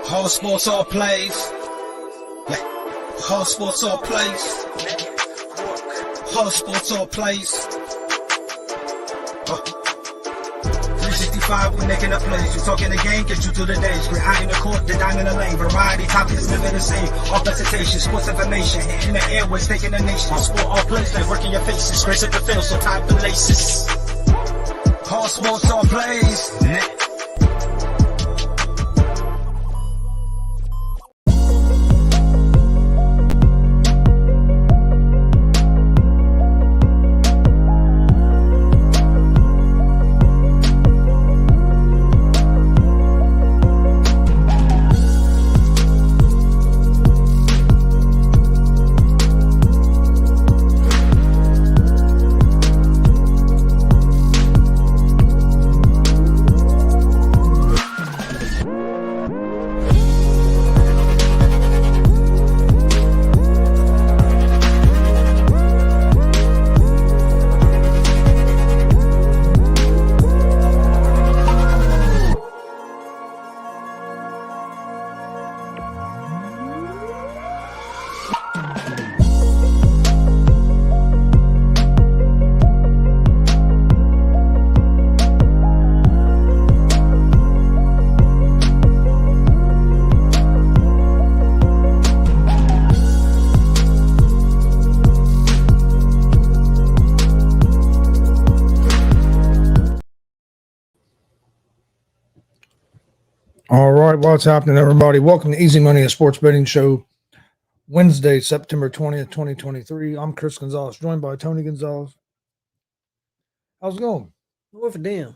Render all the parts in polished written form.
All sports, all plays. Yeah. All sports, all plays. All sports, all plays. 365, we making up plays. You talking the game, get you to the days. We're high in the court, the dime in the lane. Variety topics, living the same. All presentation, sports information. Hitting the airways, taking the nation. All sport, all plays, like working your faces. Grace at the field, so tie the laces. All sports, all plays. All right, what's happening, everybody? Welcome to Easy Money, a sports betting show. Wednesday, September 20th, 2023. I'm Chris Gonzalez, joined by Tony Gonzalez. How's it going? Worth a damn.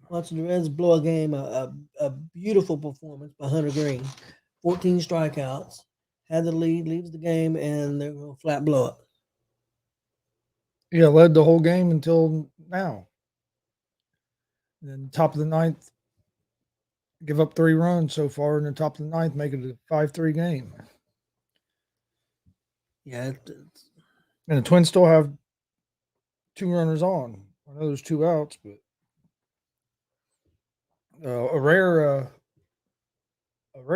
Watching the Reds blow a game, a beautiful performance by Hunter Green. 14 strikeouts, had the lead, leaves the game, and they're going to flat blow it. Yeah, led the whole game until now. And then top of the ninth, give up 3 runs so far, and then top of the ninth, make it a 5-3 game. Yeah. And the Twins still have 2 runners on. I know there's 2 outs, but a rare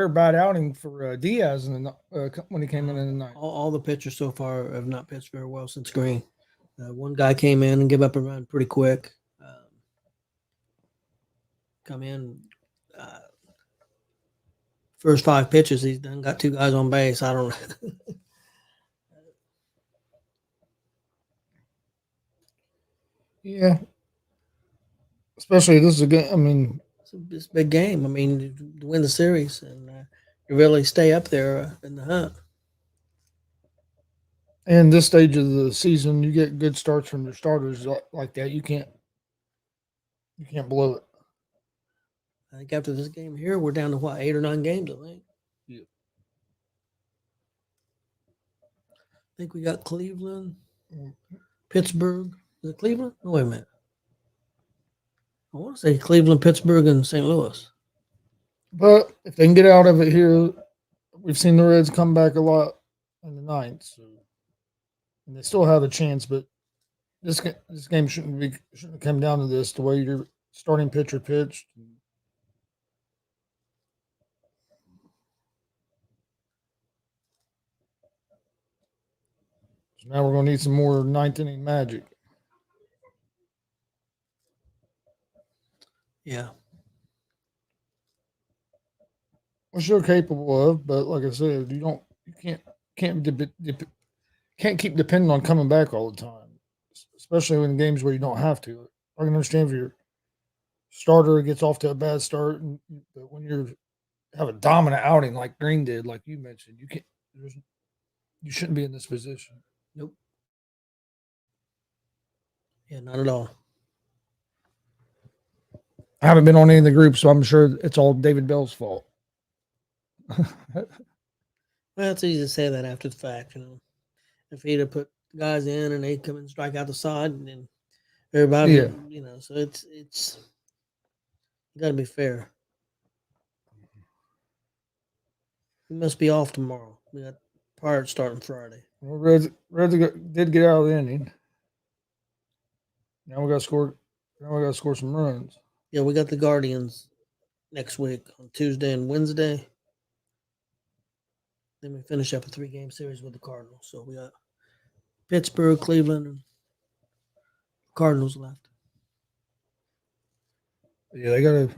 bad outing for Diaz when he came in the ninth. All the pitchers so far have not pitched very well since Green. One guy came in and gave up a run pretty quick. Come in. First 5 pitches, he's done got 2 guys on base. I don't know. Yeah. Especially this is a game. I mean, it's a big game. I mean, to win the series and to really stay up there in the hunt. And this stage of the season, you get good starts from your starters like that. You can't blow it. I think after this game here, we're down to 8 or 9 games, I think. Yeah. I think we got Cleveland, Pittsburgh. Is it Cleveland? No, wait a minute. I want to say Cleveland, Pittsburgh, and St. Louis. But if they can get out of it here, we've seen the Reds come back a lot in the ninth. So, and they still have a chance, but this game shouldn't come down to this, the way your starting pitcher pitched. So now we're going to need some more ninth inning magic. Yeah. Which they're capable of, but like I said, you can't keep depending on coming back all the time, especially in games where you don't have to. I can understand if your starter gets off to a bad start, but when you have a dominant outing like Green did, like you mentioned, you shouldn't be in this position. Nope. Yeah, not at all. I haven't been on any of the groups, so I'm sure it's all David Bell's fault. Well, it's easy to say that after the fact, If he'd have put guys in and they come and strike out the side, and then everybody, so it's you got to be fair. We must be off tomorrow. We got Pirates starting Friday. Well, Reds did get out of the inning. Now we got to score some runs. Yeah, we got the Guardians next week on Tuesday and Wednesday. Then we finish up a 3-game series with the Cardinals. So we got Pittsburgh, Cleveland, and Cardinals left. Yeah, they got to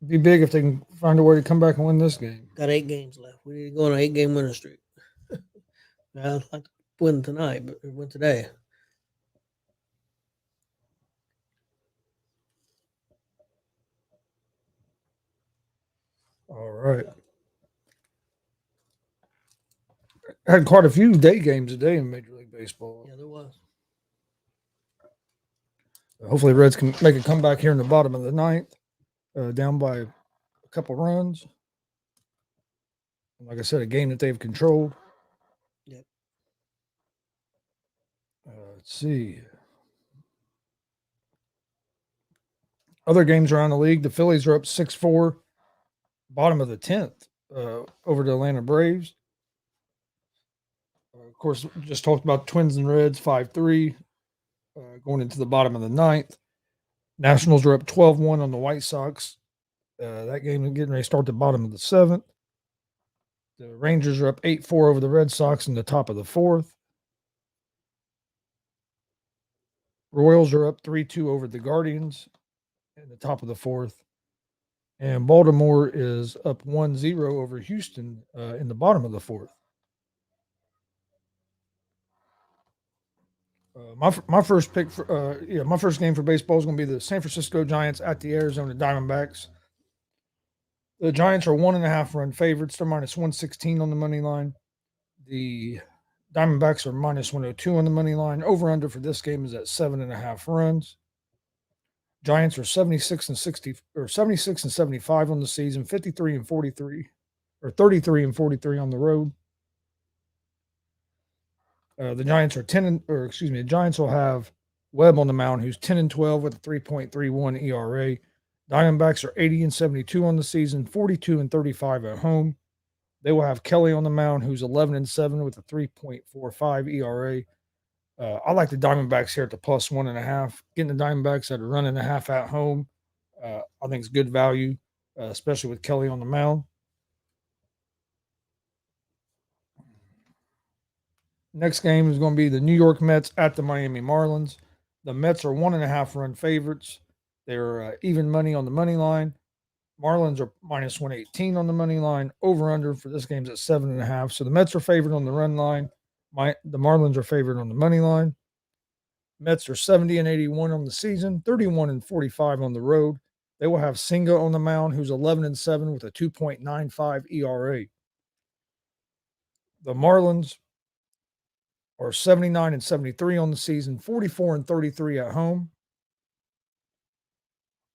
be big if they can find a way to come back and win this game. Got 8 games left. We need to go on an 8-game winning streak. I'd like to win tonight, but win today. All right. Had quite a few day games today in Major League Baseball. Yeah, there was. Hopefully, Reds can make a comeback here in the bottom of the ninth, down by a couple runs. Like I said, a game that they've controlled. Yep. Let's see. Other games around the league, the Phillies are up 6-4, bottom of the 10th, over the Atlanta Braves. Of course, just talked about Twins and Reds 5-3, going into the bottom of the ninth. Nationals are up 12-1 on the White Sox. That game is getting ready to start the bottom of the 7th. The Rangers are up 8-4 over the Red Sox in the top of the 4th. Royals are up 3-2 over the Guardians in the top of the 4th. And Baltimore is up 1-0 over Houston in the bottom of the 4th. My first pick for my first game for baseball is going to be the San Francisco Giants at the Arizona Diamondbacks. The Giants are 1.5 run favorites. They're minus 116 on the money line. The Diamondbacks are minus 102 on the money line. Over under for this game is at 7.5 runs. Giants are 76 and 75 on the season, 53 and 43, or 33 and 43 on the road. The Giants are the Giants will have Webb on the mound, who's 10 and 12 with a 3.31 ERA. Diamondbacks are 80 and 72 on the season, 42 and 35 at home. They will have Kelly on the mound, who's 11 and 7 with a 3.45 ERA. I like the Diamondbacks here at the plus 1.5. Getting the Diamondbacks at a 1.5 at home, I think it's good value, especially with Kelly on the mound. Next game is going to be the New York Mets at the Miami Marlins. The Mets are 1.5 run favorites. They're even money on the money line. Marlins are minus 118 on the money line. Over under for this game's at 7.5. So the Mets are favored on the run line. The Marlins are favored on the money line. Mets are 70 and 81 on the season, 31 and 45 on the road. They will have Senga on the mound, who's 11 and 7 with a 2.95 ERA. The Marlins are 79 and 73 on the season, 44 and 33 at home.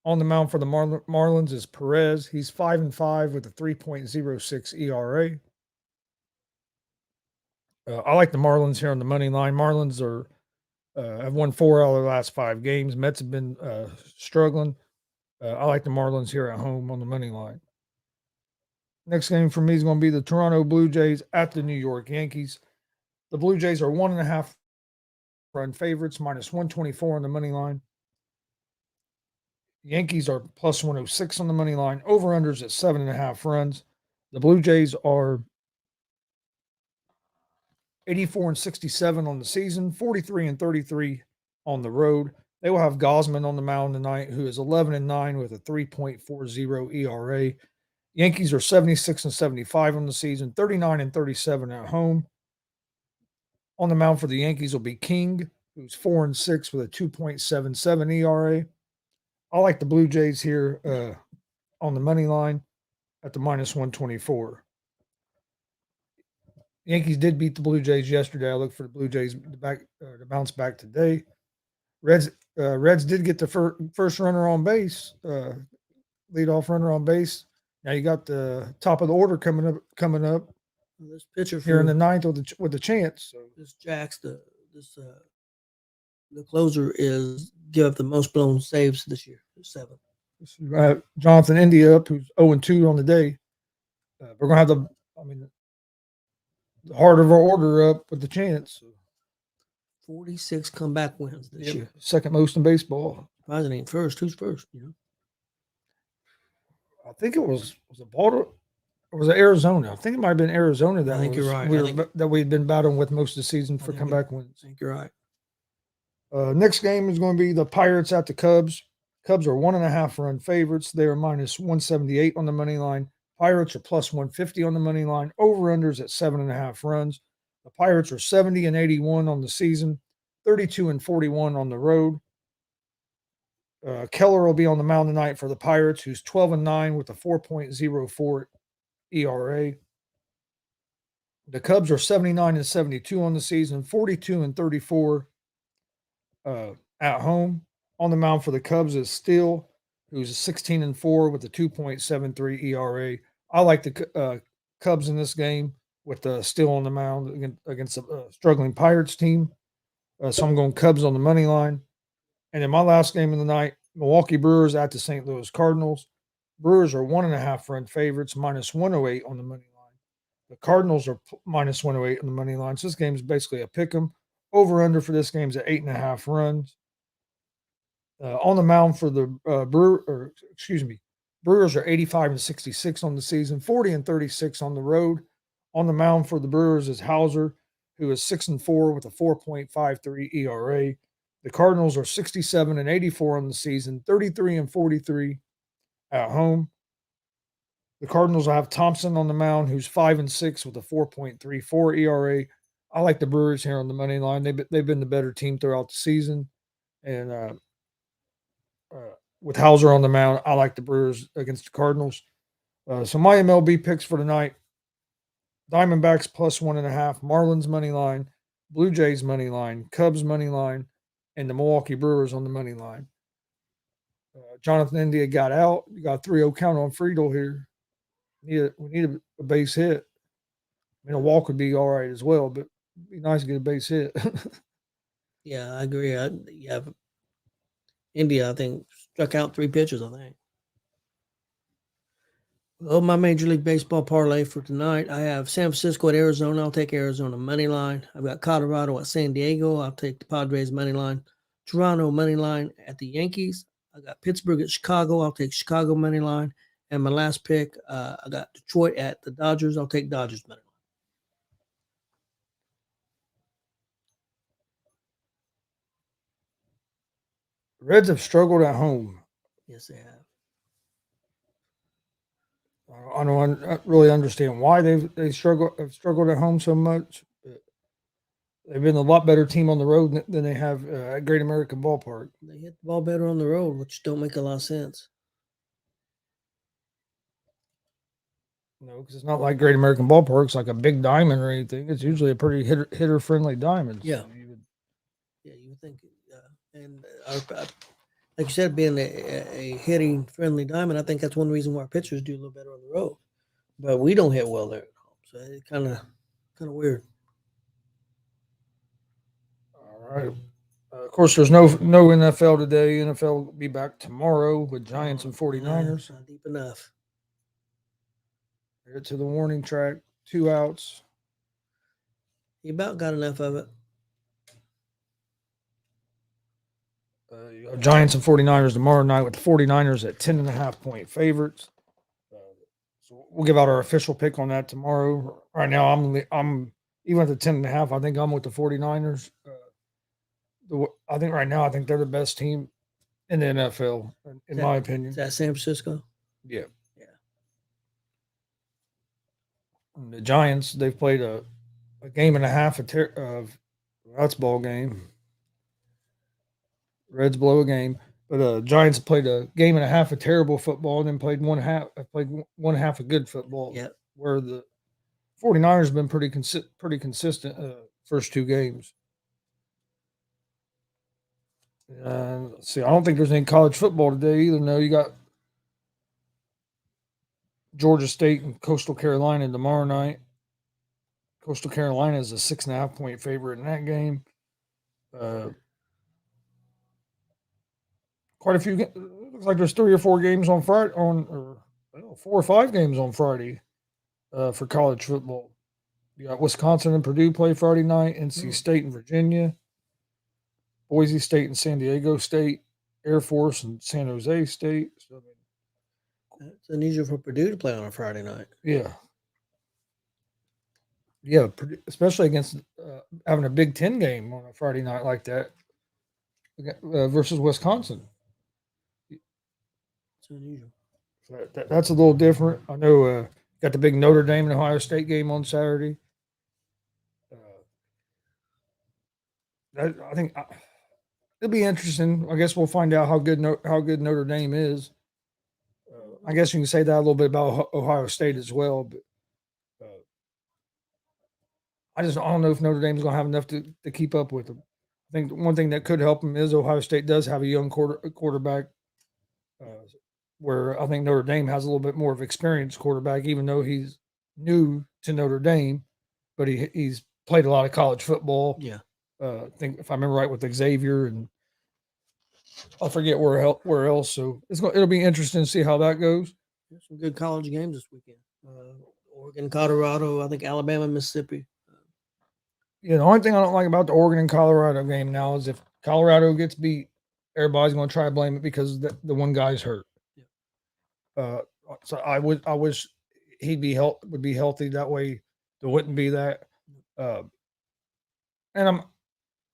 On the mound for the Marlins is Perez. He's 5 and 5 with a 3.06 ERA. I like the Marlins here on the money line. Marlins have won 4 out of the last 5 games. Mets have been struggling. I like the Marlins here at home on the money line. Next game for me is going to be the Toronto Blue Jays at the New York Yankees. The Blue Jays are 1.5 run favorites, minus 124 on the money line. Yankees are plus 106 on the money line. Over-unders at 7.5 runs. The Blue Jays are 84 and 67 on the season, 43 and 33 on the road. They will have Gosman on the mound tonight, who is 11 and 9 with a 3.40 ERA. Yankees are 76 and 75 on the season, 39 and 37 at home. On the mound for the Yankees will be King, who's 4 and 6 with a 2.77 ERA. I like the Blue Jays here on the money line at the minus 124. Yankees did beat the Blue Jays yesterday. I look for the Blue Jays to bounce back today. Reds did get the first runner on base, leadoff runner on base. Now you got the top of the order coming up. This pitcher here in the ninth with the chance. So this Jax, the closer is give up the most blown saves this year, 7. Jonathan India up, who's 0-2 on the day. We're gonna have the heart of our order up with the chance. 46 comeback wins this year. Second most in baseball. Surprising ain't first. Who's first? I think it was it Baltimore or was it Arizona? I think it might have been Arizona that I think you're right. that we'd been battling with most of the season for comeback wins. I think you're right. Next game is going to be the Pirates at the Cubs. Cubs are 1.5 run favorites. They are minus 178 on the money line. Pirates are plus 150 on the money line. Over-unders at 7.5 runs. The Pirates are 70 and 81 on the season, 32 and 41 on the road. Keller will be on the mound tonight for the Pirates, who's 12 and 9 with a 4.04 ERA. The Cubs are 79 and 72 on the season, 42 and 34 at home. On the mound for the Cubs is Steele, who's 16 and 4 with a 2.73 ERA. I like the Cubs in this game with Steele on the mound against a struggling Pirates team. So I'm going Cubs on the money line. And in my last game of the night, Milwaukee Brewers at the St. Louis Cardinals. Brewers are 1.5 run favorites, minus 108 on the money line. The Cardinals are minus 108 on the money line. So this game is basically a pick 'em. Over under for this game is at 8.5 runs. On the mound for the Brewers are 85 and 66 on the season, 40 and 36 on the road. On the mound for the Brewers is Hauser, who is 6 and 4 with a 4.53 ERA. The Cardinals are 67 and 84 on the season, 33 and 43 at home. The Cardinals will have Thompson on the mound, who's 5 and 6 with a 4.34 ERA. I like the Brewers here on the money line. They've been the better team throughout the season, and with Hauser on the mound, I like the Brewers against the Cardinals. So my MLB picks for tonight: Diamondbacks plus 1.5, Marlins money line, Blue Jays money line, Cubs money line, and the Milwaukee Brewers on the money line. Jonathan India got out. You got a 3-0 count on Friedel here. We need a base hit. I mean, a walk would be all right as well, but it'd be nice to get a base hit. Yeah, I agree. India, I think, struck out 3 pitchers, I think. Well, my Major League Baseball parlay for tonight, I have San Francisco at Arizona. I'll take Arizona money line. I've got Colorado at San Diego. I'll take the Padres money line. Toronto money line at the Yankees. I got Pittsburgh at Chicago. I'll take Chicago money line. And my last pick, I got Detroit at the Dodgers. I'll take Dodgers money line. Reds have struggled at home. Yes, they have. I don't really understand why have struggled at home so much. But they've been a lot better team on the road than they have at Great American Ballpark. They hit the ball better on the road, which don't make a lot of sense. No, because it's not like Great American Ballpark. It's like a big diamond or anything. It's usually a pretty hitter friendly diamond. Yeah. So you would think. And like you said, being a hitting friendly diamond, I think that's one reason why our pitchers do a little better on the road. But we don't hit well there at home, so it's kind of weird. All right. Of course, there's no NFL today. NFL will be back tomorrow with Giants and 49ers. Not deep enough. Get to the warning track. 2 outs. You about got enough of it. Giants and 49ers tomorrow night with the 49ers at 10.5 point favorites. So we'll give out our official pick on that tomorrow. Right now, I'm even at the 10.5. I think I'm with the 49ers. I think right now, I think they're the best team in the NFL, in my opinion. Is that San Francisco? Yeah. And the Giants, they've played a game and a half of that's ball game. Reds blow a game, but Giants played a game and a half of terrible football and then played one half of good football. Yeah. Where the 49ers have been pretty consistent first 2 games. Let's see, I don't think there's any college football today either. No, you got Georgia State and Coastal Carolina tomorrow night. Coastal Carolina is a 6.5 point favorite in that game. Quite a few. Looks like there's 3 or 4 games on Friday, 4 or 5 games on Friday for college football. You got Wisconsin and Purdue play Friday night. NC State and Virginia. Boise State and San Diego State. Air Force and San Jose State. So, It's unusual for Purdue to play on a Friday night. Yeah. Yeah, especially against having a Big Ten game on a Friday night like that versus Wisconsin. It's unusual. So that's a little different. I know got the big Notre Dame and Ohio State game on Saturday. I think it'll be interesting. I guess we'll find out how good Notre Dame is. I guess you can say that a little bit about Ohio State as well, but I don't know if Notre Dame's going to have enough to keep up with them. I think one thing that could help them is Ohio State does have a young quarterback, where I think Notre Dame has a little bit more of experienced quarterback, even though he's new to Notre Dame, but he's played a lot of college football. Yeah. I think if I remember right with Xavier and I forget where else. So it'll be interesting to see how that goes. There's some good college games this weekend. Oregon, Colorado, I think Alabama, Mississippi. Yeah, the only thing I don't like about the Oregon and Colorado game now is if Colorado gets beat, everybody's going to try to blame it because the one guy's hurt. Yeah. So I wish would be healthy. That way there wouldn't be that. And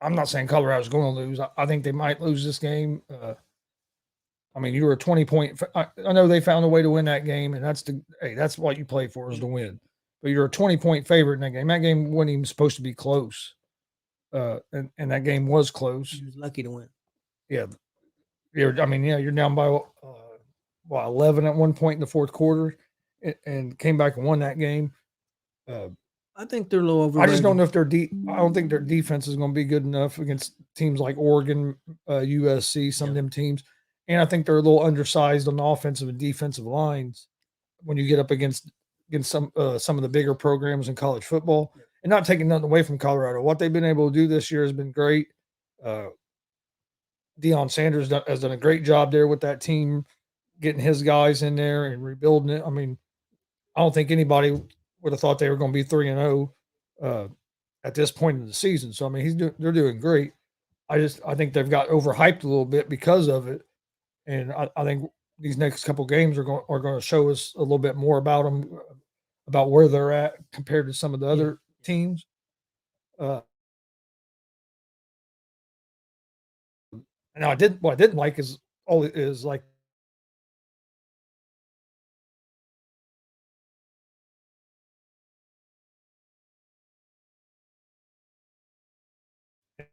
I'm not saying Colorado's going to lose. I think they might lose this game. I mean, you were a 20-point. I know they found a way to win that game, and that's what you play for is to win. But you're a 20-point favorite in that game. That game wasn't even supposed to be close, and that game was close. He was lucky to win. Yeah, you're down by 11 at one point in the fourth quarter, and came back and won that game. I think they're low overrated. I just don't know if I don't think their defense is going to be good enough against teams like Oregon, USC, some of them teams. And I think they're a little undersized on the offensive and defensive lines when you get up against some of the bigger programs in college football. And not taking nothing away from Colorado. What they've been able to do this year has been great. Deion Sanders has done a great job there with that team, getting his guys in there and rebuilding it. I mean, I don't think anybody would have thought they were going to be 3-0 at this point in the season. So I mean, they're doing great. I think they've got overhyped a little bit because of it, and I think these next couple games are going to show us a little bit more about them, about where they're at compared to some of the other teams. And what I didn't like is like.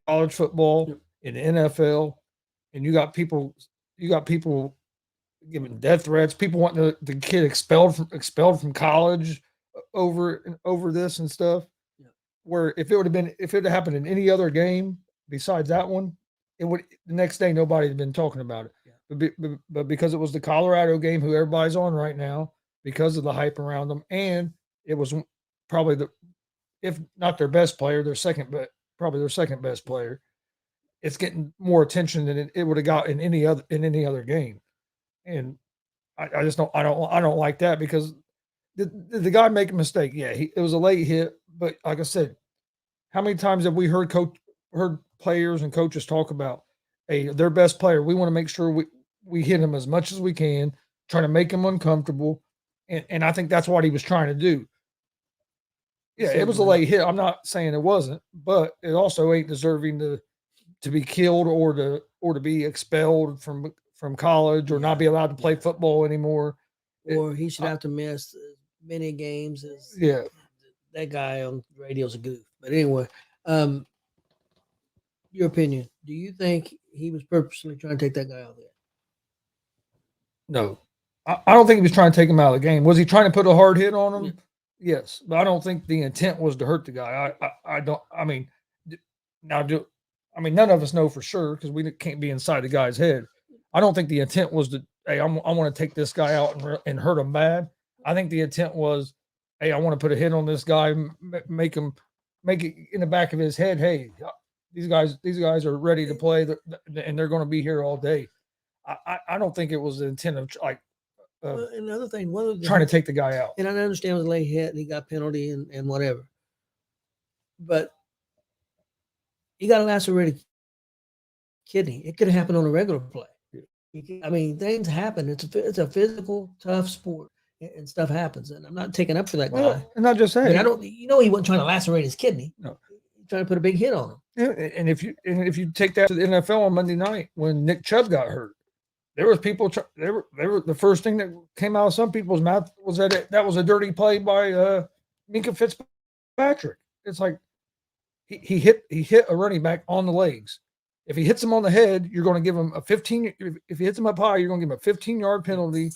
College football, in the NFL, and you got people giving death threats, people wanting the kid expelled from college over this and stuff. Yeah. Where if it had happened in any other game besides that one, it would the next day nobody had been talking about it. Yeah. But because it was the Colorado game, who everybody's on right now, because of the hype around them, and it was probably if not their best player, probably their second best player. It's getting more attention than it would have got in any other game, and I just don't like that because did the guy make a mistake? Yeah, it was a late hit, but like I said, how many times have we heard players and coaches talk about, hey, their best player? We want to make sure we hit him as much as we can, trying to make him uncomfortable, and I think that's what he was trying to do. Yeah, it was a late hit. I'm not saying it wasn't, but it also ain't deserving to be killed or to be expelled from college or not be allowed to play football anymore. Or he should have to miss as many games as that guy on the radio's a goof. But anyway, your opinion. Do you think he was purposely trying to take that guy out there? No. I don't think he was trying to take him out of the game. Was he trying to put a hard hit on him? Yeah. Yes, but I don't think the intent was to hurt the guy. None of us know for sure because we can't be inside the guy's head. I don't think the intent was to, hey, I want to take this guy out and hurt him bad. I think the intent was, hey, I want to put a hit on this guy, make it in the back of his head. Hey, these guys are ready to play, and they're going to be here all day. I don't think it was the intent of another thing, trying to take the guy out. And I understand it was a late hit and he got penalty and whatever. But he got a lacerated kidney. It could have happened on a regular play. I mean, things happen. It's a physical, tough sport, and stuff happens. And I'm not taking up for that guy. And not just that. I mean, I don't. He wasn't trying to lacerate his kidney. No. He's trying to put a big hit on him. Yeah, and if you take that to the NFL on Monday night when Nick Chubb got hurt, there was people. They were the first thing that came out of some people's mouth was that was a dirty play by Minka Fitzpatrick. It's like he hit a running back on the legs. If he hits him on the head, you're going to give him a 15. If he hits him up high, you're going to give him a 15-yard penalty,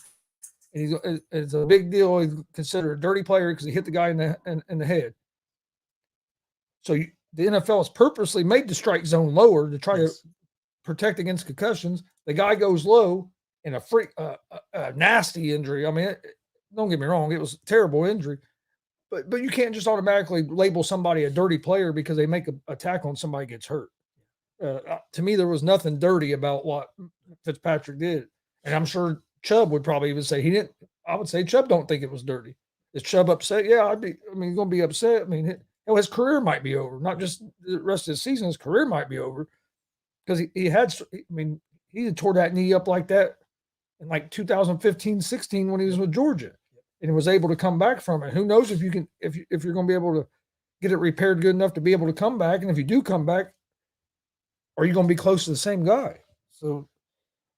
and it's a big deal. He's considered a dirty player because he hit the guy in the head. So the NFL has purposely made the strike zone lower to try to protect against concussions. The guy goes low in a nasty injury. I mean, don't get me wrong, it was a terrible injury. But you can't just automatically label somebody a dirty player because they make a tackle and somebody gets hurt. To me, there was nothing dirty about what Fitzpatrick did. And I'm sure Chubb would probably even say he didn't. I would say Chubb don't think it was dirty. Is Chubb upset? Yeah, he's going to be upset. I mean, his career might be over. Not just the rest of the season. His career might be over because he had tore that knee up like that in like 2015-16 when he was with Georgia. And was able to come back from it. Who knows if you're going to be able to get it repaired good enough to be able to come back? And if you do come back, are you going to be close to the same guy? So,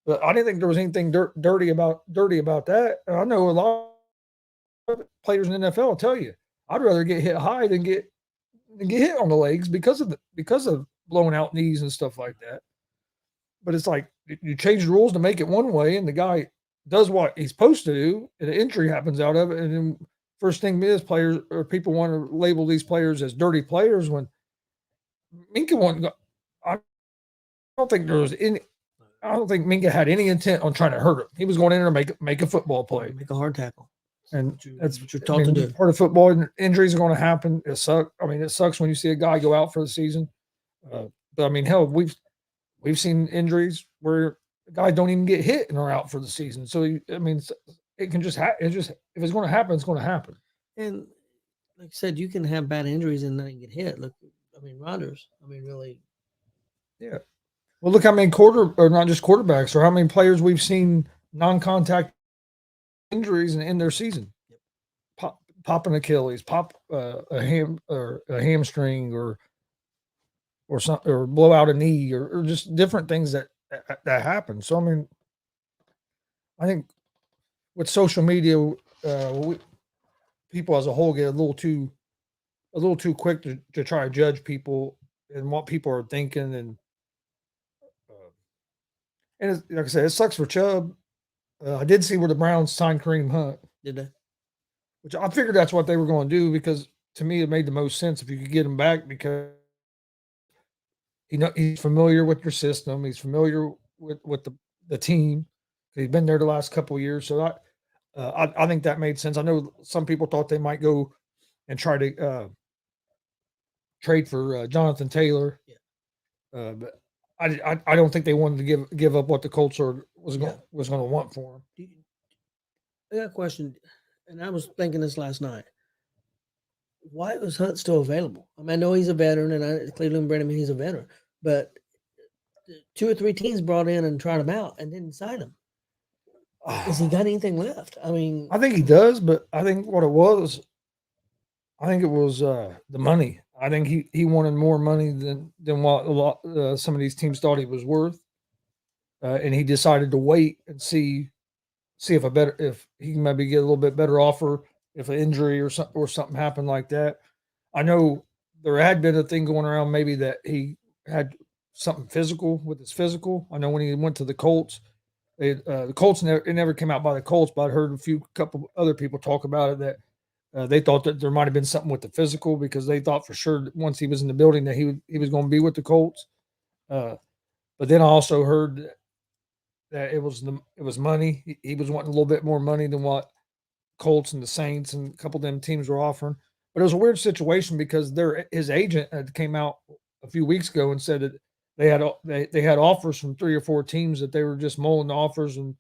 but I didn't think there was anything dirty about that. And I know a lot of players in the NFL will tell you, I'd rather get hit high than get hit on the legs because of blowing out knees and stuff like that. But it's like you change the rules to make it one way, and the guy does what he's supposed to do, and an injury happens out of it. And then first thing is players or people want to label these players as dirty players when Minka wasn't. I don't think Minka had any intent on trying to hurt him. He was going in there to make a football play, make a hard tackle, and that's what you're taught to do. Part of football. Injuries are going to happen. It sucks. I mean, it sucks when you see a guy go out for the season. But I mean, hell, we've seen injuries where guys don't even get hit and are out for the season. So it can just happen. If it's going to happen, it's going to happen. And like I said, you can have bad injuries and not get hit. Look, Rodgers. Really. Yeah. Well, look how many not just quarterbacks, or how many players we've seen non-contact injuries in their season. Pop an Achilles, pop a hamstring, or blow out a knee, or just different things that happen. So I think with social media, people as a whole get a little too quick to try to judge people and what people are thinking, and like I said, it sucks for Chubb. I did see where the Browns signed Kareem Hunt. Did they? Which I figured that's what they were going to do, because to me it made the most sense if you could get him back, because he's familiar with your system. He's familiar with the team. He's been there the last couple of years. So I think that made sense. I know some people thought they might go and try to trade for Jonathan Taylor. Yeah. But I don't think they wanted to give up what the Colts was going to want for him. I got a question, and I was thinking this last night. Why was Hunt still available? I know he's a veteran, and Cleveland bred him, he's a veteran. But 2 or 3 teams brought in and tried him out and didn't sign him. Has he got anything left? I think he does, but I think what it was, the money. I think he wanted more money than what some of these teams thought he was worth, and he decided to wait and see if he can maybe get a little bit better offer if an injury or something happened like that. I know there had been a thing going around maybe that he had something physical with his physical. I know when he went to the Colts, the Colts it never came out by the Colts, but I heard couple other people talk about it that they thought that there might have been something with the physical, because they thought for sure that once he was in the building that he was going to be with the Colts. But then I also heard that it was money. He was wanting a little bit more money than what Colts and the Saints and a couple of them teams were offering. But it was a weird situation because his agent had came out a few weeks ago and said that they had offers from 3 or 4 teams, that they were just mulling the offers and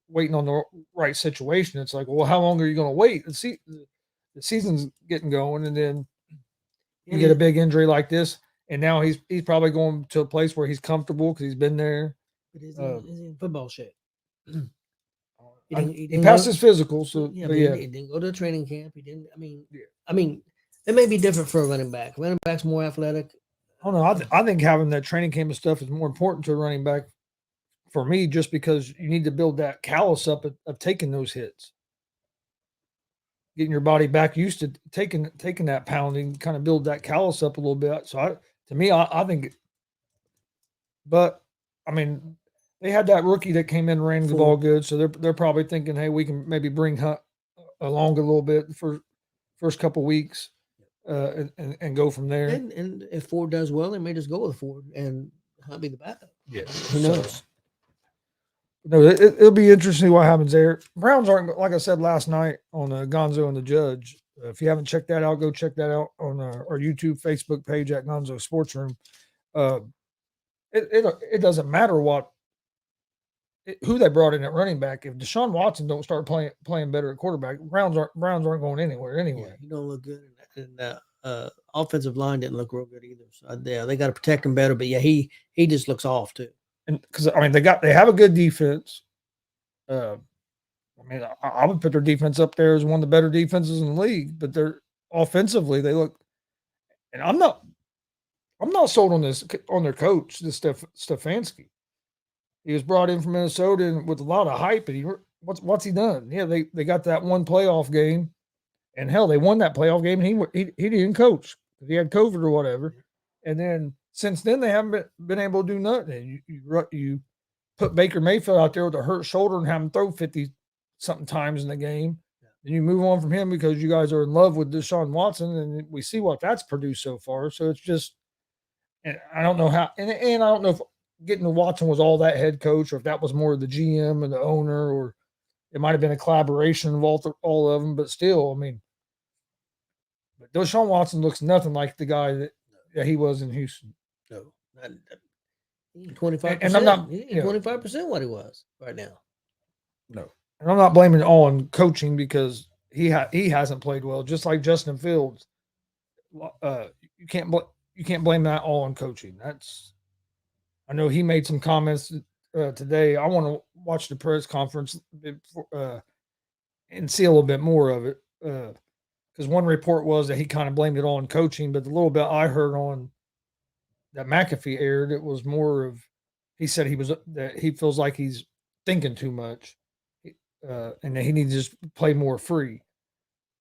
waiting on the right situation. It's like, well, how long are you going to wait? The season's getting going, and then you get a big injury like this, and now he's probably going to a place where he's comfortable because he's been there. But is he in football shape? He passed his physical, so yeah, but he didn't go to training camp. He didn't. I mean, it may be different for a running back. Running back's more athletic. I don't know. I think having that training camp and stuff is more important to a running back for me, just because you need to build that callus up of taking those hits, getting your body back used to taking that pounding, kind of build that callus up a little bit. So I think, but I mean, they had that rookie that came in and ran the ball good, so they're probably thinking, hey, we can maybe bring Hunt along a little bit for first couple weeks, and go from there. And if Ford does well, they may just go with Ford and Hunt be the backup. Yeah, who knows? So, no, it'll be interesting what happens there. Browns aren't, like I said last night on Gonzo and the Judge. If you haven't checked that out, go check that out on our YouTube, Facebook page at Gonzo Sports Room. It doesn't matter who they brought in at running back. If Deshaun Watson don't start playing better at quarterback, Browns aren't going anywhere anyway. Yeah, you don't look good, and offensive line didn't look real good either. So they got to protect him better. But yeah, he just looks off too. And because they have a good defense. I would put their defense up there as one of the better defenses in the league. But they're offensively, they look. And I'm not sold on their coach, this Stefanski. He was brought in from Minnesota with a lot of hype, and what's he done? Yeah, they got that one playoff game, and hell, they won that playoff game, and he didn't coach because he had COVID or whatever. And then since then, they haven't been able to do nothing. You put Baker Mayfield out there with a hurt shoulder and have him throw 50-something times in the game, and you move on from him because you guys are in love with Deshaun Watson, and we see what that's produced so far. So it's just, and I don't know how, and I don't know if getting to Watson was all that head coach, or if that was more of the GM and the owner, or it might have been a collaboration of all of them. But still, but Deshaun Watson looks nothing like the guy that he was in Houston. No, 25%. And I'm not 25% what he was right now. No, and I'm not blaming it all on coaching because he hasn't played well, just like Justin Fields. You can't blame that all on coaching. I know he made some comments today. I want to watch the press conference and see a little bit more of it. Because one report was that he kind of blamed it all on coaching, but the little bit I heard on that McAfee aired, it was more of, he said that he feels like he's thinking too much, and that he needs to just play more free.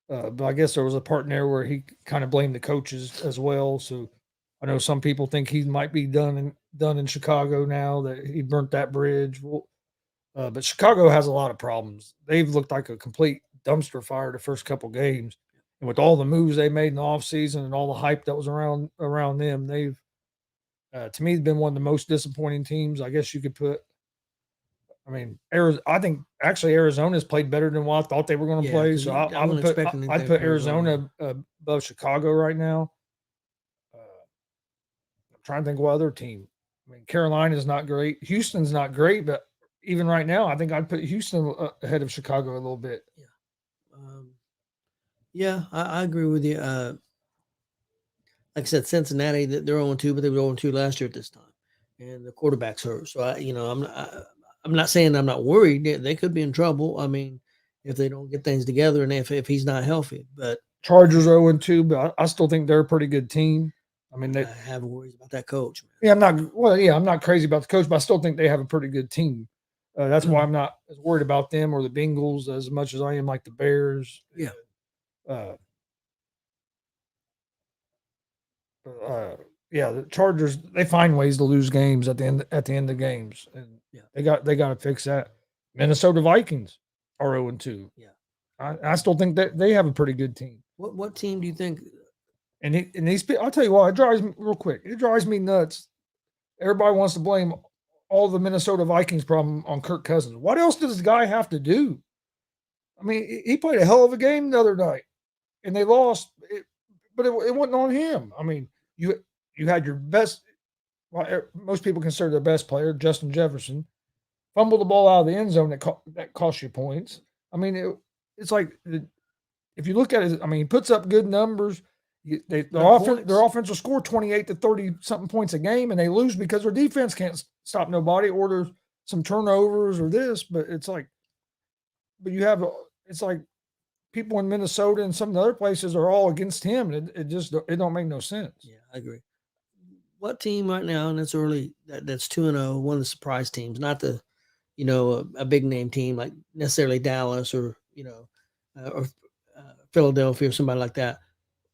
But I guess there was a part in there where he kind of blamed the coaches as well. So I know some people think he might be done in Chicago now, that he burnt that bridge. But Chicago has a lot of problems. They've looked like a complete dumpster fire the first couple games. And with all the moves they made in the offseason and all the hype that was around them, they've, to me, been one of the most disappointing teams. I guess you could put, I think actually Arizona's played better than what I thought they were going to play. So I'd put Arizona above Chicago right now. I'm trying to think what other team. Carolina's not great. Houston's not great, but even right now, I think I'd put Houston ahead of Chicago a little bit. Yeah. I agree with you. Like I said, Cincinnati, they're 0-2, but they were 0-2 last year at this time, and the quarterback's hurt. So I'm not saying I'm not worried. They could be in trouble. If they don't get things together and if he's not healthy. But Chargers 0-2, but I still think they're a pretty good team. I have worries about that coach, man. Yeah, I'm not crazy about the coach, but I still think they have a pretty good team. That's why I'm not as worried about them or the Bengals as much as I am like the Bears. Yeah. The Chargers, they find ways to lose games at the end of games, and they got to fix that. Minnesota Vikings are 0-2. Yeah, I still think that they have a pretty good team. What team do you think? And these people, I'll tell you what, it drives me nuts. Everybody wants to blame all the Minnesota Vikings problem on Kirk Cousins. What else does this guy have to do? He played a hell of a game the other night, and they lost. But it wasn't on him. You had your best. Well, most people consider their best player, Justin Jefferson, fumbled the ball out of the end zone that cost you points. It's like, if you look at it, he puts up good numbers. Their offense will score 28 to 30 something points a game, and they lose because their defense can't stop nobody, or there's some turnovers or this. But it's like, it's like people in Minnesota and some of the other places are all against him. And it don't make no sense. Yeah, I agree. What team right now, and it's early, that's 2-0, one of the surprise teams, not the, a big name team like necessarily Dallas or, Philadelphia or somebody like that,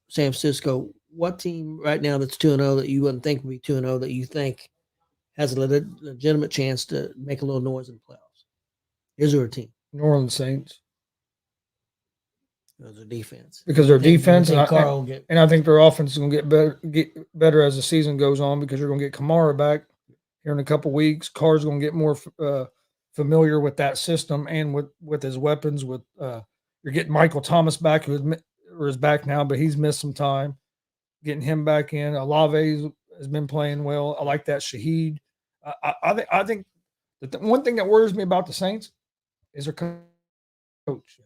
San Francisco. What team right now that's 2-0 that you wouldn't think would be 2-0 that you think has a legitimate chance to make a little noise in the playoffs? Is there a team? New Orleans Saints. Their defense. Because their defense, and I think their offense is going to get better as the season goes on, because you're going to get Kamara back here in a couple weeks. Carr's going to get more familiar with that system and with his weapons. You're getting Michael Thomas back, who is back now, but he's missed some time. Getting him back in. Olave has been playing well. I like that. Shaheed. I think the one thing that worries me about the Saints is their coach.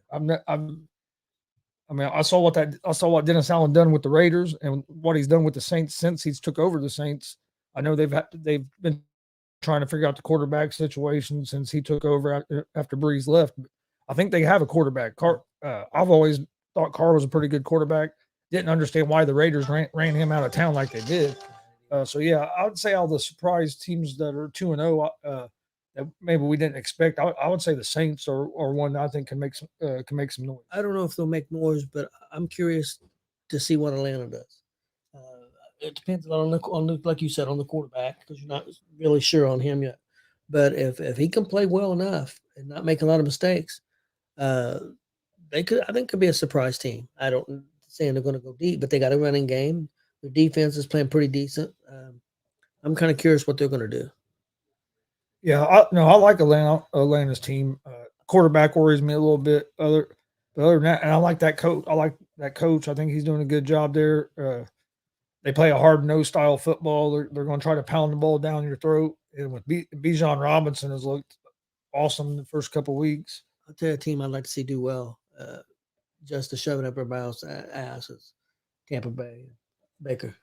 I saw what Dennis Allen done with the Raiders and what he's done with the Saints since he's took over the Saints. I know they've been trying to figure out the quarterback situation since he took over after Breeze left. I think they have a quarterback. I've always thought Carr was a pretty good quarterback. Didn't understand why the Raiders ran him out of town like they did. So yeah, I would say all the surprise teams that are 2-0 that maybe we didn't expect. I would say the Saints are one that I think can make some noise. I don't know if they'll make noise, but I'm curious to see what Atlanta does. It depends on the like you said, on the quarterback, because you're not really sure on him yet. But if he can play well enough and not make a lot of mistakes, could be a surprise team. I don't saying they're going to go deep, but they got a running game. Their defense is playing pretty decent. I'm kind of curious what they're going to do. Yeah, I like Atlanta's team. Quarterback worries me a little bit. Other than that, and I like that coach. I think he's doing a good job there. They play a hard-nosed style football. They're going to try to pound the ball down your throat. And with Bijan Robinson has looked awesome the first couple of weeks. I'll tell you a team I'd like to see do well, just to shove it up everybody's asses. Tampa Bay, Baker.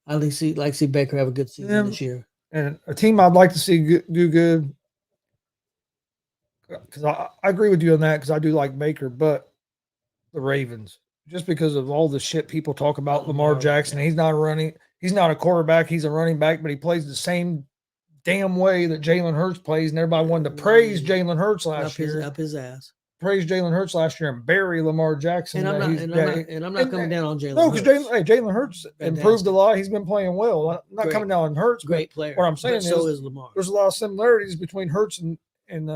I'd like to see Baker have a good season this year. And a team I'd like to see do good, because I agree with you on that, because I do like Baker, but the Ravens, just because of all the shit people talk about Lamar Jackson. He's not a quarterback, he's a running back, but he plays the same damn way that Jalen Hurts plays, and everybody wanted to praise Jalen Hurts last year. Up his ass. Praise Jalen Hurts last year and bury Lamar Jackson. And I'm not coming down on Jalen. No, because Jalen Hurts improved a lot. He's been playing well. I'm not coming down on Hurts. Great player. What I'm saying is Lamar. There's a lot of similarities between Hurts and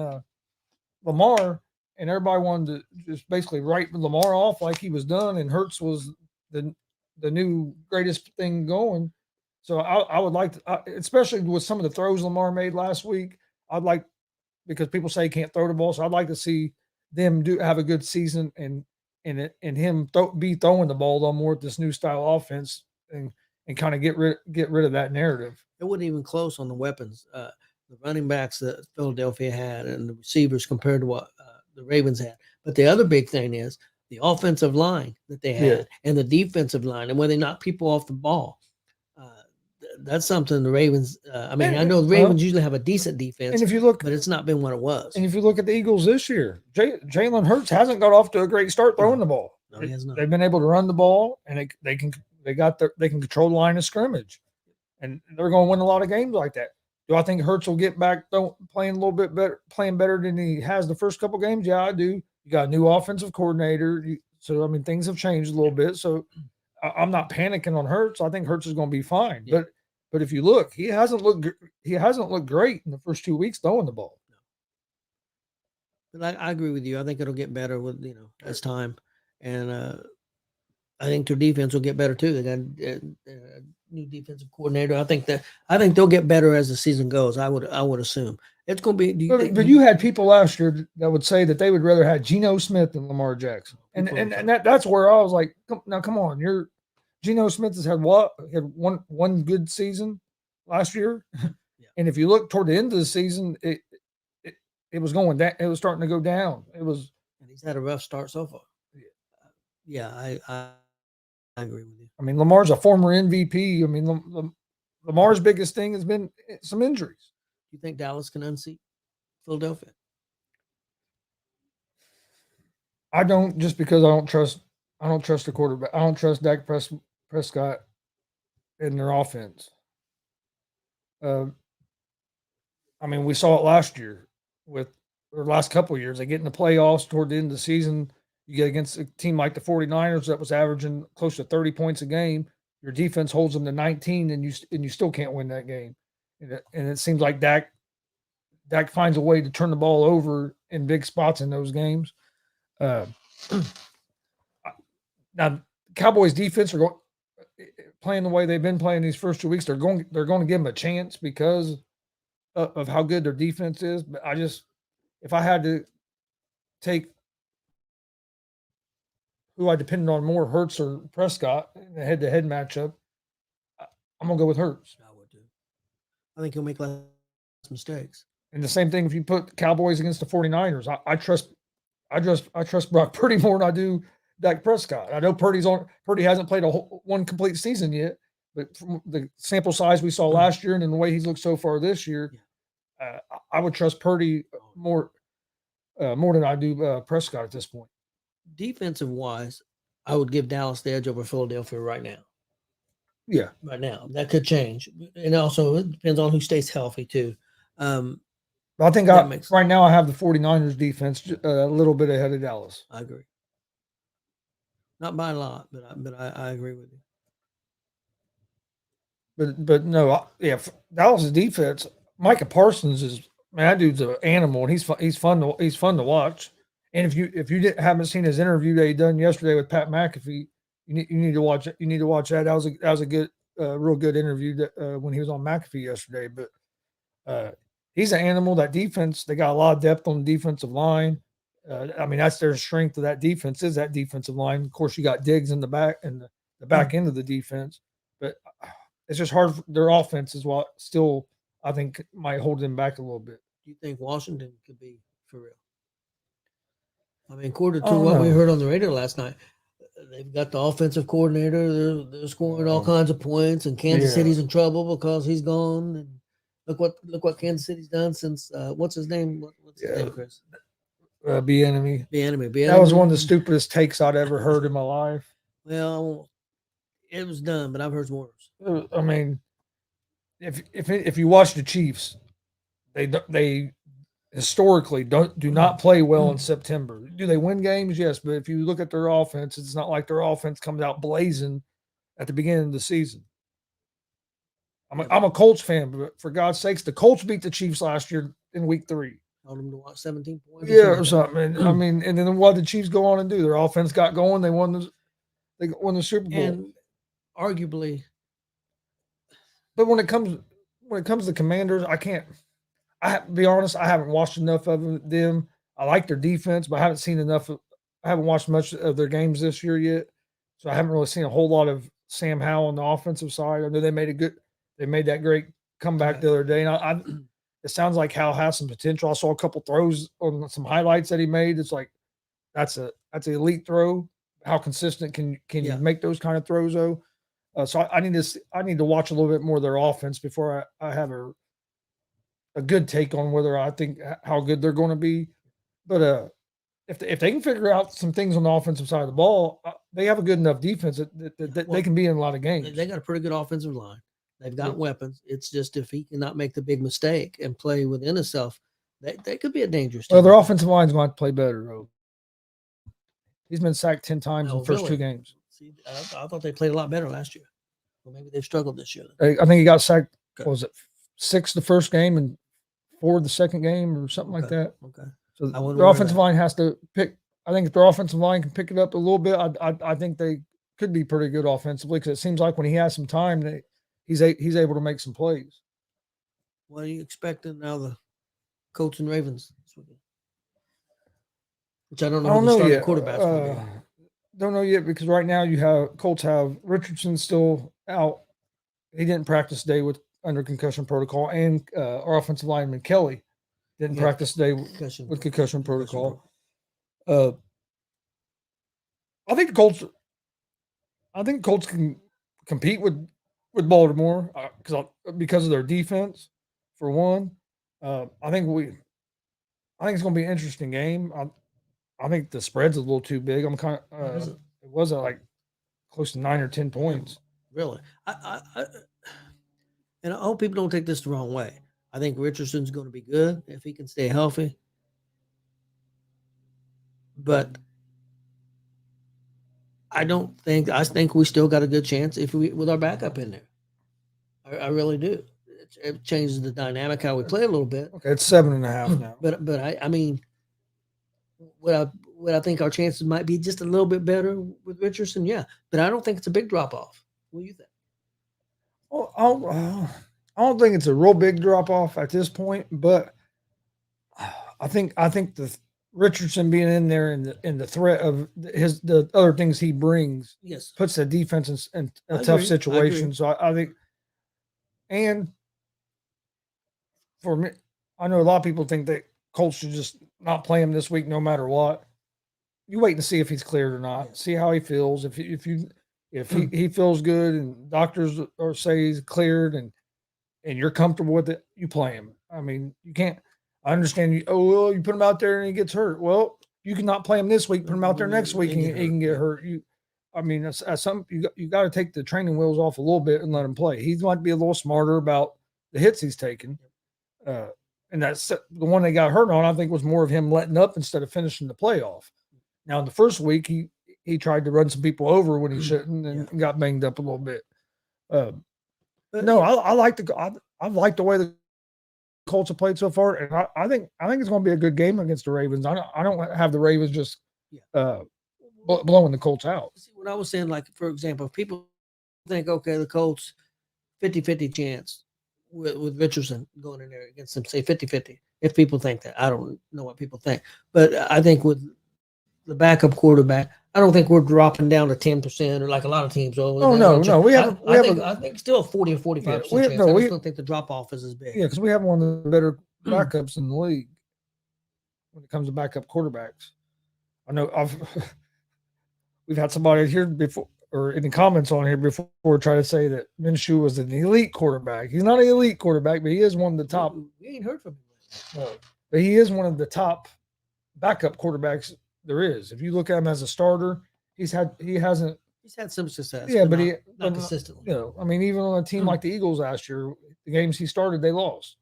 Lamar, and everybody wanted to just basically write Lamar off like he was done, and Hurts was the new greatest thing going. So I would like to, especially with some of the throws Lamar made last week, because people say he can't throw the ball, so I'd like to see them have a good season and him be throwing the ball a little more with this new style offense and kind of get rid of that narrative. It wasn't even close on the weapons. The running backs that Philadelphia had and the receivers compared to what the Ravens had. But the other big thing is the offensive line that they had and the defensive line, and when they knock people off the ball. That's something the Ravens. I know the Ravens usually have a decent defense, and if you look, but it's not been what it was. And if you look at the Eagles this year, Jalen Hurts hasn't got off to a great start throwing the ball. No, he has not. They've been able to run the ball, and they can control the line of scrimmage, and they're going to win a lot of games like that. Do I think Hurts will get back playing a little bit better, playing better than he has the first couple games? Yeah, I do. You got a new offensive coordinator, so things have changed a little bit. So I'm not panicking on Hurts. I think Hurts is going to be fine, But if you look, he hasn't looked great in the first 2 weeks throwing the ball. But I agree with you. I think it'll get better with as time, and I think their defense will get better too. They got a new defensive coordinator. I think they'll get better as the season goes. I would assume it's going to be. But you had people last year that would say that they would rather have Geno Smith than Lamar Jackson, and that's where I was like, come on, Geno Smith has had one good season last year, and if you look toward the end of the season, it was going down. It was starting to go down. And he's had a rough start so far. Yeah, I agree with you. I mean, Lamar's a former MVP. I mean, Lamar's biggest thing has been some injuries. You think Dallas can unseat Philadelphia? I don't, just because I don't trust the quarterback. I don't trust Dak Prescott in their offense. I mean, we saw it last year or last couple of years. They get in the playoffs toward the end of the season. You get against a team like the 49ers that was averaging close to 30 points a game. Your defense holds them to 19, and you still can't win that game. And it seems like Dak finds a way to turn the ball over in big spots in those games. Now, Cowboys defense are playing the way they've been playing these first 2 weeks. They're going to give them a chance because of how good their defense is. But if I had to take who I depended on more, Hurts or Prescott in a head-to-head matchup, I'm gonna go with Hurts. I would too. I think he'll make less mistakes. And the same thing if you put Cowboys against the 49ers. I trust Brock Purdy more than I do Dak Prescott. I know Purdy hasn't played one complete season yet, but from the sample size we saw last year and in the way he's looked so far this year, I would trust Purdy more than I do Prescott at this point. Defensive wise, I would give Dallas the edge over Philadelphia right now. Yeah. Right now. That could change. And also it depends on who stays healthy too. I think right now I have the 49ers defense a little bit ahead of Dallas. I agree. Not by a lot, but I agree with you. But no, Dallas' defense, Micah Parsons that dude's an animal, and he's fun to watch. And if you haven't seen his interview that he done yesterday with Pat McAfee, you need to watch it. You need to watch that. That was a good, real good interview when he was on McAfee yesterday. But he's an animal. That defense, they got a lot of depth on the defensive line. I mean, that's their strength of that defense is that defensive line. Of course, you got Diggs in the back and the back end of the defense, but it's just hard. Their offense is what still I think might hold them back a little bit. Do you think Washington could be for real? I mean, according to what we heard on the radio last night, they've got the offensive coordinator. They're scoring all kinds of points, and Kansas City's in trouble because he's gone. And look what Kansas City's done since what's his name? What's his name, Chris? Bieniemy. Bieniemy. That was one of the stupidest takes I'd ever heard in my life. Well, it was done, but I've heard worse. I mean, if you watch the Chiefs, they historically do not play well in September. Do they win games? Yes, but if you look at their offense, it's not like their offense comes out blazing at the beginning of the season. I'm a Colts fan, but for God's sakes, the Colts beat the Chiefs last year in Week 3. Told them to watch 17 points. Yeah, or something. I mean, and then what did the Chiefs go on and do? Their offense got going. They won the Super Bowl. And arguably, but when it comes to Commanders, I have to be honest, I haven't watched enough of them. I like their defense, but I haven't seen enough. I haven't watched much of their games this year yet, so I haven't really seen a whole lot of Sam Howell on the offensive side. I know they made that great comeback the other day, and it sounds like Hal has some potential. I saw a couple throws on some highlights that he made. It's like that's an elite throw. How consistent can you make those kind of throws though? So I need to watch a little bit more of their offense before I have a good take on whether I think how good they're going to be. But if they can figure out some things on the offensive side of the ball, they have a good enough defense that they can be in a lot of games. They got a pretty good offensive line. They've got weapons. It's just if he cannot make the big mistake and play within himself, they could be a dangerous team. Well, their offensive line's going to play better, though. He's been sacked 10 times in the first 2 games. See, I thought they played a lot better last year. Well, maybe they've struggled this year. I think he got sacked, what was it, 6 the first game and 4 the second game or something like that. Okay. So their offensive line has to pick. I think if their offensive line can pick it up a little bit, I think they could be pretty good offensively because it seems like when he has some time, he's able to make some plays. What are you expecting now, the Colts and Ravens this weekend? Which I don't know who the starting quarterbacks will be. Don't know yet because right now Colts have Richardson still out. He didn't practice today under concussion protocol, and our offensive lineman Kelly didn't practice today with concussion protocol. I think the Colts. I think Colts can compete with Baltimore because of their defense, for one. I think it's going to be an interesting game. I think the spread's a little too big. I'm kind of it was like close to 9 or 10 points. Really, and I hope people don't take this the wrong way. I think Richardson's going to be good if he can stay healthy, but I think we still got a good chance with our backup in there. I really do. It changes the dynamic how we play a little bit. Okay, it's 7.5 now. But I mean, what I think our chances might be just a little bit better with Richardson, yeah. But I don't think it's a big drop off. What do you think? Well, I don't think it's a real big drop off at this point, but I think the Richardson being in there and the threat of the other things he brings puts the defense in a tough situation. So I think, and for me, I know a lot of people think that Colts should just not play him this week no matter what. You wait and see if he's cleared or not. Yeah. See how he feels. If he feels good and doctors say he's cleared and you're comfortable with it, you play him. I mean, you can't. I understand you. Oh well, you put him out there and he gets hurt. Well, you cannot play him this week. Put him out there next week and he can get hurt. You got to take the training wheels off a little bit and let him play. He might be a little smarter about the hits he's taking. And that's the one they got hurt on. I think was more of him letting up instead of finishing the playoff. Now in the first week, he tried to run some people over when he shouldn't and got banged up a little bit. No, I like the way the Colts have played so far, and I think it's going to be a good game against the Ravens. I don't have the Ravens just blowing the Colts out. See what I was saying, like for example, if people think, okay, the Colts 50-50 chance with Richardson going in there against them, say 50-50. If people think that, I don't know what people think, but I think with the backup quarterback, I don't think we're dropping down to 10% or like a lot of teams. I think still a 40 or 45% chance. I don't think the drop off is as big. Yeah, because we have one of the better backups in the league when it comes to backup quarterbacks. I know we've had somebody here before or in the comments on here before try to say that Minshew was an elite quarterback. He's not an elite quarterback, but he is one of the top. We ain't heard from him. No, but he is one of the top backup quarterbacks there is. If you look at him as a starter, he's had some success. Yeah, but not consistently. You know, I mean, even on a team like the Eagles last year, the games he started, they lost.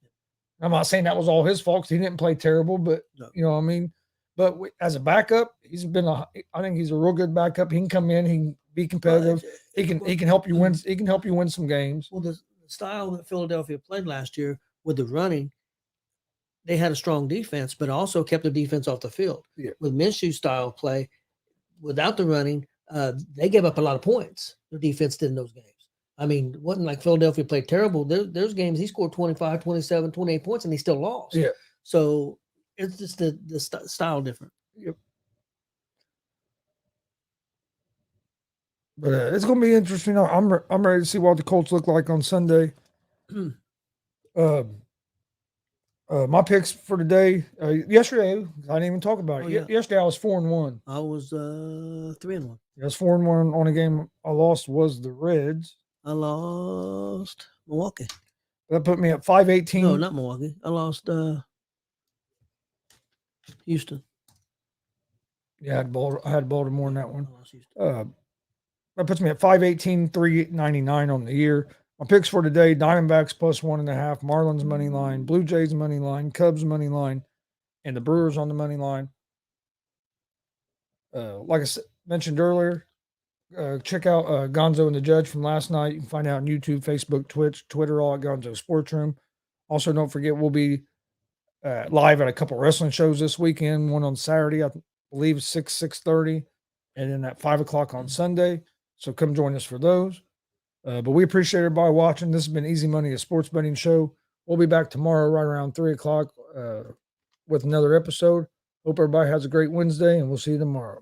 I'm not saying that was all his fault because he didn't play terrible, but you know what I mean. But as a backup, I think he's a real good backup. He can come in, he can be competitive. He can help you win. He can help you win some games. Well, the style that Philadelphia played last year with the running, they had a strong defense, but also kept the defense off the field. Yeah. With Minshew's style play, without the running, they gave up a lot of points. Their defense did in those games. I mean, it wasn't like Philadelphia played terrible. There's games he scored 25, 27, 28 points, and he still lost. Yeah. So it's just the style different. Yep. But it's going to be interesting. I'm ready to see what the Colts look like on Sunday. My picks for today. Yesterday, I didn't even talk about it. Yeah. Yesterday, I was 4-1. I was 3-1. I was 4-1 on a game. I lost was the Reds. I lost Milwaukee. That put me at 5-18. No, not Milwaukee. I lost Houston. Yeah, I had Baltimore in that one. I lost Houston. That puts me at 5-18, 399 on the year. My picks for today: Diamondbacks plus 1.5, Marlins money line, Blue Jays money line, Cubs money line, and the Brewers on the money line. Like I mentioned earlier, check out Gonzo and the Judge from last night. You can find out on YouTube, Facebook, Twitch, Twitter, all at Gonzo Sports Room. Also, don't forget we'll be live at a couple wrestling shows this weekend. One on Saturday, I believe 6:30, and then at 5:00 on Sunday. So come join us for those. But we appreciate everybody watching. This has been Easy Money, a sports betting show. We'll be back tomorrow right around 3:00 with another episode. Hope everybody has a great Wednesday, and we'll see you tomorrow.